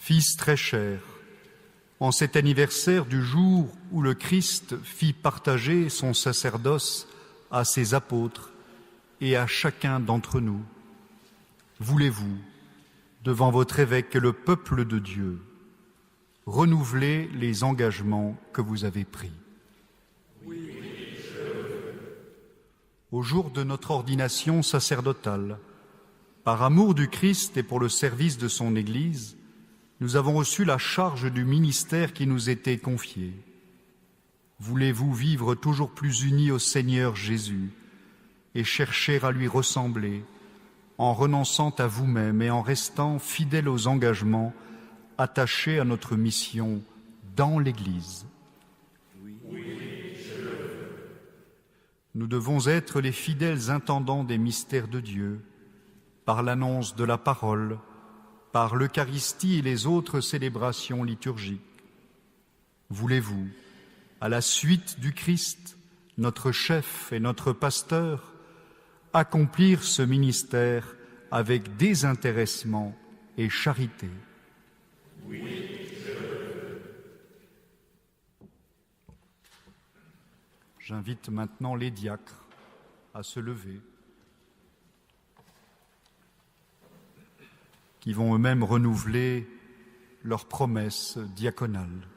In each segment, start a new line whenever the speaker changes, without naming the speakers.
Fils très cher, en cet anniversaire du jour où le Christ fit partager son sacerdoce à ses apôtres et à chacun d'entre nous, voulez-vous, devant votre évêque et le peuple de Dieu, renouveler les engagements que vous avez pris?
Oui, je veux.
Au jour de notre ordination sacerdotale, par amour du Christ et pour le service de son Église, nous avons reçu la charge du ministère qui nous était confié. Voulez-vous vivre toujours plus unis au Seigneur Jésus et chercher à lui ressembler en renonçant à vous-même et en restant fidèles aux engagements attachés à notre mission dans l'Église?
Oui, je le veux.
Nous devons être les fidèles intendants des mystères de Dieu, par l'annonce de la parole, par l'Eucharistie et les autres célébrations liturgiques. Voulez-vous, à la suite du Christ, notre chef et notre pasteur, accomplir ce ministère avec désintéressement et charité?
Oui, je veux.
J'invite maintenant les diacres à se lever, qui vont eux-mêmes renouveler leurs promesses diaconales.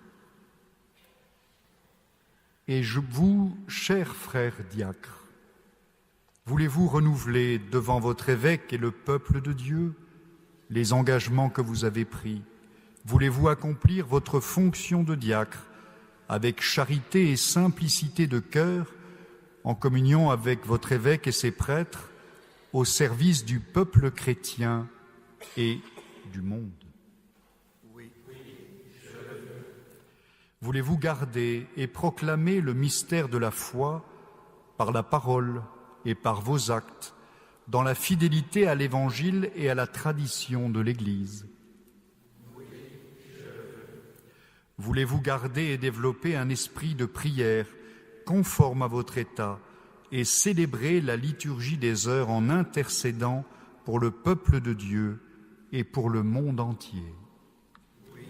Et vous, chers frères diacres, voulez-vous renouveler devant votre évêque et le peuple de Dieu les engagements que vous avez pris? Voulez-vous accomplir votre fonction de diacre avec charité et simplicité de cœur, en communion avec votre évêque et ses prêtres, au service du peuple chrétien et du monde?
Oui, je le veux.
Voulez-vous garder et proclamer le mystère de la foi par la parole et par vos actes, dans la fidélité à l'Évangile et à la tradition de l'Église?
Oui, je le veux.
Voulez-vous garder et développer un esprit de prière conforme à votre état et célébrer la liturgie des heures en intercédant pour le peuple de Dieu et pour le monde entier?
Oui,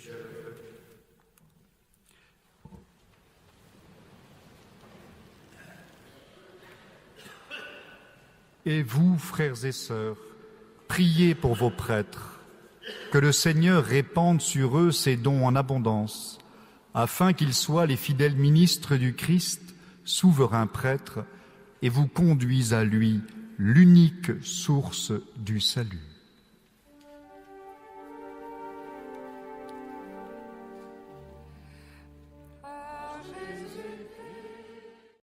je le veux.
Et vous, frères et sœurs, priez pour vos prêtres, que le Seigneur répande sur eux ses dons en abondance, afin qu'ils soient les fidèles ministres du Christ, souverain prêtre, et vous conduisent à lui, l'unique source du salut.